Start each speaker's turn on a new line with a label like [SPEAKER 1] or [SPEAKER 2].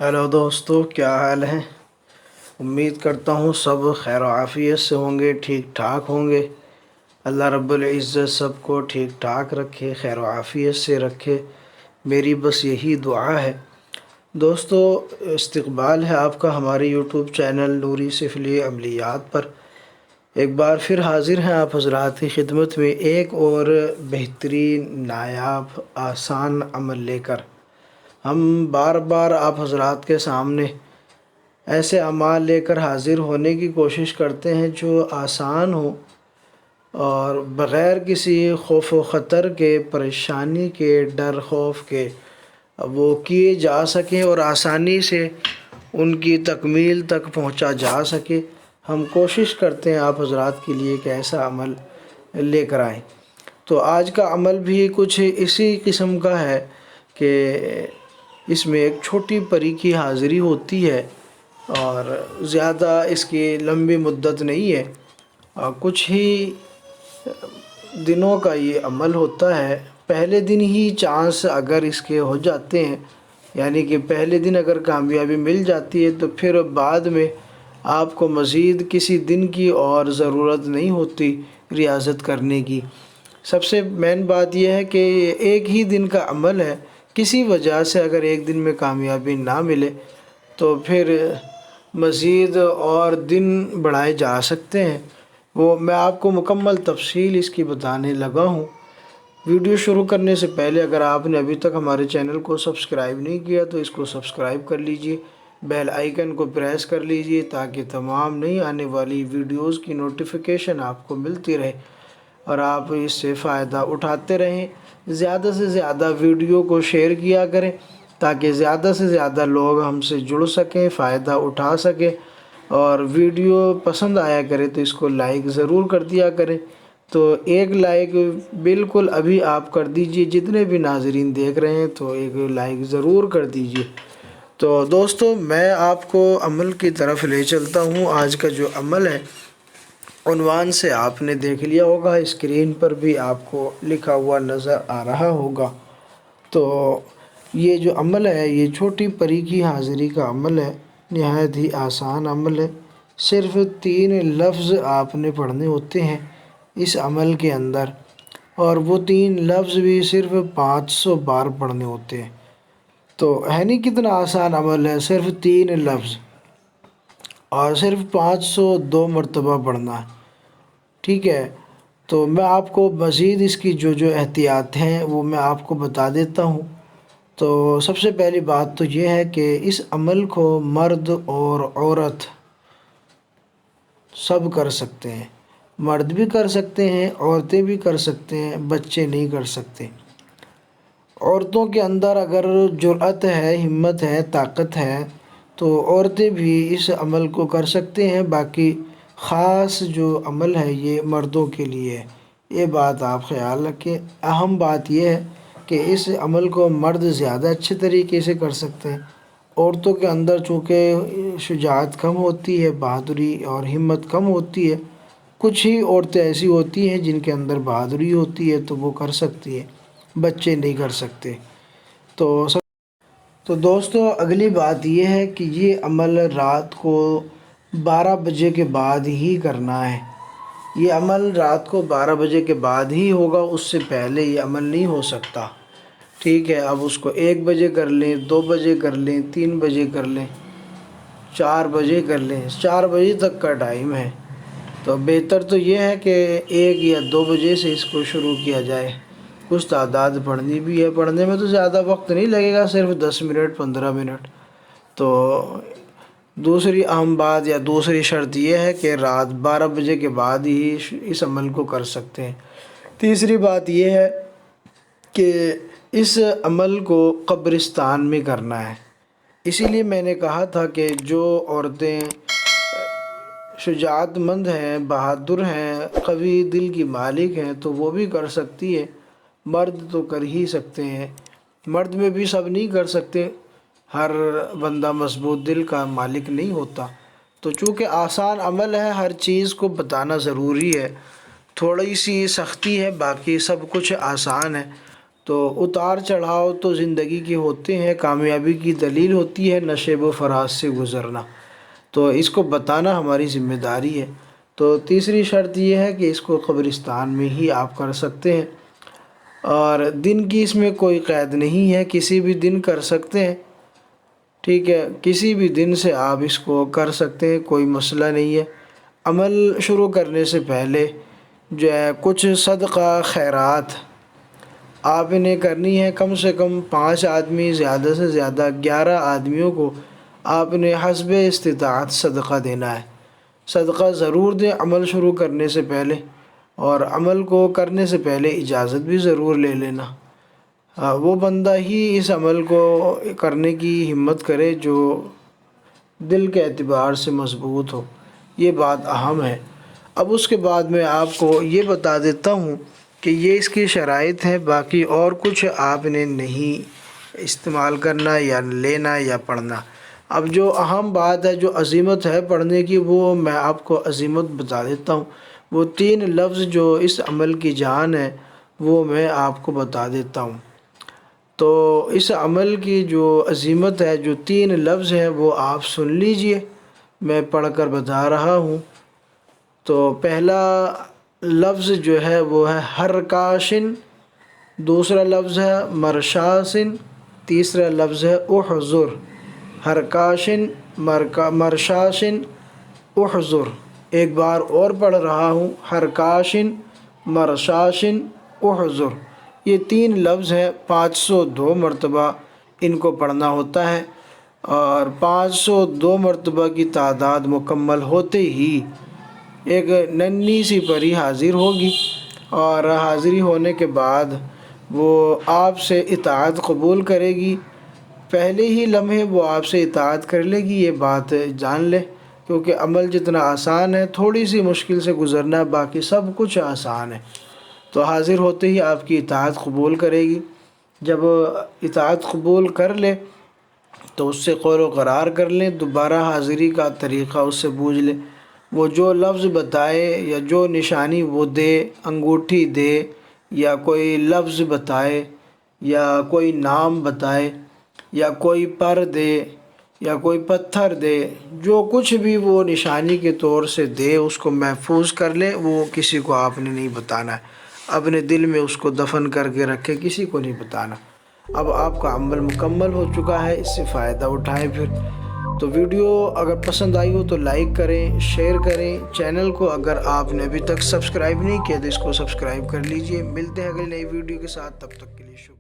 [SPEAKER 1] Hello دوستو، کیا حال ہے؟ امید کرتا ہوں سب خیر و عافیت سے ہوں گے، ٹھیک ٹھاک ہوں گے۔ اللہ رب العزت سب کو ٹھیک ٹھاک رکھے، خیر و عافیت سے رکھے، میری بس یہی دعا ہے۔ دوستو، استقبال ہے آپ کا ہمارے یوٹیوب چینل نوری سفلی عملیات پر۔ ایک بار پھر حاضر ہیں آپ حضرات کی خدمت میں ایک اور بہترین، نایاب، آسان عمل لے کر۔ ہم بار بار آپ حضرات کے سامنے ایسے اعمال لے کر حاضر ہونے کی کوشش کرتے ہیں جو آسان ہو اور بغیر کسی خوف و خطر کے، پریشانی کے، ڈر خوف کے وہ کیے جا سکیں اور آسانی سے ان کی تکمیل تک پہنچا جا سکے۔ ہم کوشش کرتے ہیں آپ حضرات کے لیے کہ ایسا عمل لے کر آئیں۔ تو آج کا عمل بھی کچھ اسی قسم کا ہے کہ اس میں ایک چھوٹی پری کی حاضری ہوتی ہے اور زیادہ اس کی لمبی مدت نہیں ہے، کچھ ہی دنوں کا یہ عمل ہوتا ہے۔ پہلے دن ہی چانس اگر اس کے ہو جاتے ہیں، یعنی کہ پہلے دن اگر کامیابی مل جاتی ہے تو پھر بعد میں آپ کو مزید کسی دن کی اور ضرورت نہیں ہوتی ریاضت کرنے کی۔ سب سے مین بات یہ ہے کہ ایک ہی دن کا عمل ہے، کسی وجہ سے اگر ایک دن میں کامیابی نہ ملے تو پھر مزید اور دن بڑھائے جا سکتے ہیں۔ وہ میں آپ کو مکمل تفصیل اس کی بتانے لگا ہوں۔ ویڈیو شروع کرنے سے پہلے اگر آپ نے ابھی تک ہمارے چینل کو سبسکرائب نہیں کیا تو اس کو سبسکرائب کر لیجئے، بیل آئیکن کو پریس کر لیجئے تاکہ تمام نئی آنے والی ویڈیوز کی نوٹیفیکیشن آپ کو ملتی رہے اور آپ اس سے فائدہ اٹھاتے رہیں۔ زیادہ سے زیادہ ویڈیو کو شیئر کیا کریں تاکہ زیادہ سے زیادہ لوگ ہم سے جڑ سکیں، فائدہ اٹھا سکیں، اور ویڈیو پسند آیا کرے تو اس کو لائک ضرور کر دیا کریں۔ تو ایک لائک بالکل ابھی آپ کر دیجئے، جتنے بھی ناظرین دیکھ رہے ہیں تو ایک لائک ضرور کر دیجئے۔ تو دوستو، میں آپ کو عمل کی طرف لے چلتا ہوں۔ آج کا جو عمل ہے، عنوان سے آپ نے دیکھ لیا ہوگا، اسکرین پر بھی آپ کو لکھا ہوا نظر آ رہا ہوگا۔ تو یہ جو عمل ہے، یہ چھوٹی پری کی حاضری کا عمل ہے، نہایت ہی آسان عمل ہے۔ صرف 3 لفظ آپ نے پڑھنے ہوتے ہیں اس عمل کے اندر، اور وہ 3 لفظ بھی صرف 500 بار پڑھنے ہوتے ہیں۔ تو ہے نہیں کتنا آسان عمل ہے؟ صرف 3 لفظ اور صرف 502 مرتبہ پڑھنا ہے، ٹھیک ہے؟ تو میں آپ کو مزید اس کی جو احتیاط ہیں وہ میں آپ کو بتا دیتا ہوں۔ تو سب سے پہلی بات تو یہ ہے کہ اس عمل کو مرد اور عورت سب کر سکتے ہیں۔ مرد بھی کر سکتے ہیں، عورتیں بھی کر سکتے ہیں، بچے نہیں کر سکتے۔ عورتوں کے اندر اگر جرأت ہے، ہمت ہے، طاقت ہے تو عورتیں بھی اس عمل کو کر سکتے ہیں۔ باقی خاص جو عمل ہے یہ مردوں کے لیے ہے، یہ بات آپ خیال رکھیں۔ اہم بات یہ ہے کہ اس عمل کو مرد زیادہ اچھے طریقے سے کر سکتے ہیں۔ عورتوں کے اندر چونکہ شجاعت کم ہوتی ہے، بہادری اور ہمت کم ہوتی ہے۔ کچھ ہی عورتیں ایسی ہوتی ہیں جن کے اندر بہادری ہوتی ہے تو وہ کر سکتی ہیں، بچے نہیں کر سکتے۔ تو دوستو، اگلی بات یہ ہے کہ یہ عمل رات کو 12 بجے کے بعد ہی کرنا ہے۔ یہ عمل رات کو 12 بجے کے بعد ہی ہوگا، اس سے پہلے یہ عمل نہیں ہو سکتا، ٹھیک ہے؟ اب اس کو 1 بجے کر لیں، 2 بجے کر لیں، 3 بجے کر لیں، 4 بجے کر لیں، 4 بجے تک کا ٹائم ہے۔ تو بہتر تو یہ ہے کہ 1 یا 2 بجے سے اس کو شروع کیا جائے۔ کچھ تعداد پڑھنی بھی ہے، پڑھنے میں تو زیادہ وقت نہیں لگے گا، صرف 10 منٹ 15 منٹ۔ تو دوسری اہم بات یا دوسری شرط یہ ہے کہ رات 12 بجے کے بعد ہی اس عمل کو کر سکتے ہیں۔ تیسری بات یہ ہے کہ اس عمل کو قبرستان میں کرنا ہے۔ اسی لیے میں نے کہا تھا کہ جو عورتیں شجاعت مند ہیں، بہادر ہیں، قوی دل کی مالک ہیں تو وہ بھی کر سکتی ہے۔ مرد تو کر ہی سکتے ہیں، مرد میں بھی سب نہیں کر سکتے، ہر بندہ مضبوط دل کا مالک نہیں ہوتا۔ تو چونکہ آسان عمل ہے، ہر چیز کو بتانا ضروری ہے، تھوڑی سی سختی ہے، باقی سب کچھ آسان ہے۔ تو اتار چڑھاؤ تو زندگی کے ہوتے ہیں، کامیابی کی دلیل ہوتی ہے نشیب و فراز سے گزرنا، تو اس کو بتانا ہماری ذمہ داری ہے۔ تو تیسری شرط یہ ہے کہ اس کو قبرستان میں ہی آپ کر سکتے ہیں، اور دن کی اس میں کوئی قید نہیں ہے، کسی بھی دن کر سکتے ہیں، ٹھیک ہے، کسی بھی دن سے آپ اس کو کر سکتے ہیں، کوئی مسئلہ نہیں ہے۔ عمل شروع کرنے سے پہلے جو ہے کچھ صدقہ خیرات آپ نے کرنی ہے، کم سے کم 5 آدمی، زیادہ سے زیادہ 11 آدمیوں کو آپ نے حسب استطاعت صدقہ دینا ہے۔ صدقہ ضرور دیں عمل شروع کرنے سے پہلے، اور عمل کو کرنے سے پہلے اجازت بھی ضرور لے لینا۔ وہ بندہ ہی اس عمل کو کرنے کی ہمت کرے جو دل کے اعتبار سے مضبوط ہو، یہ بات اہم ہے۔ اب اس کے بعد میں آپ کو یہ بتا دیتا ہوں کہ یہ اس کی شرائط ہیں، باقی اور کچھ آپ نے نہیں استعمال کرنا یا لینا یا پڑھنا۔ اب جو اہم بات ہے، جو عزیمت ہے پڑھنے کی، وہ میں آپ کو عزیمت بتا دیتا ہوں۔ وہ 3 لفظ جو اس عمل کی جان ہے وہ میں آپ کو بتا دیتا ہوں۔ تو اس عمل کی جو عزیمت ہے، جو 3 لفظ ہیں وہ آپ سن لیجئے، میں پڑھ کر بتا رہا ہوں۔ تو پہلا لفظ جو ہے وہ ہے حرکاشن، دوسرا لفظ ہے مرشاسن، تیسرا لفظ ہے احضر۔ حرکاشن، مرشاشن، احضر۔ ایک بار اور پڑھ رہا ہوں، حرکاشن، مرشاشن، احضر۔ یہ 3 لفظ ہیں، 502 مرتبہ ان کو پڑھنا ہوتا ہے، اور 502 مرتبہ کی تعداد مکمل ہوتے ہی ایک ننھی سی پری حاضر ہوگی، اور حاضری ہونے کے بعد وہ آپ سے اطاعت قبول کرے گی۔ پہلے ہی لمحے وہ آپ سے اطاعت کر لے گی، یہ بات جان لے، کیونکہ عمل جتنا آسان ہے تھوڑی سی مشکل سے گزرنا ہے، باقی سب کچھ آسان ہے۔ تو حاضر ہوتے ہی آپ کی اطاعت قبول کرے گی۔ جب اطاعت قبول کر لے تو اس سے قول و قرار کر لیں، دوبارہ حاضری کا طریقہ اس سے پوچھ لیں، وہ جو لفظ بتائے یا جو نشانی وہ دے، انگوٹھی دے یا کوئی لفظ بتائے یا کوئی نام بتائے یا کوئی پر دے یا کوئی پتھر دے، جو کچھ بھی وہ نشانی کے طور سے دے اس کو محفوظ کر لے، وہ کسی کو آپ نے نہیں بتانا ہے، اپنے دل میں اس کو دفن کر کے رکھے، کسی کو نہیں بتانا۔ اب آپ کا عمل مکمل ہو چکا ہے، اس سے فائدہ اٹھائیں پھر۔ تو ویڈیو اگر پسند آئی ہو تو لائک کریں، شیئر کریں، چینل کو اگر آپ نے ابھی تک سبسکرائب نہیں کیا تو اس کو سبسکرائب کر لیجئے۔ ملتے ہیں اگلی نئی ویڈیو کے ساتھ، تب تک کے لیے شکریہ۔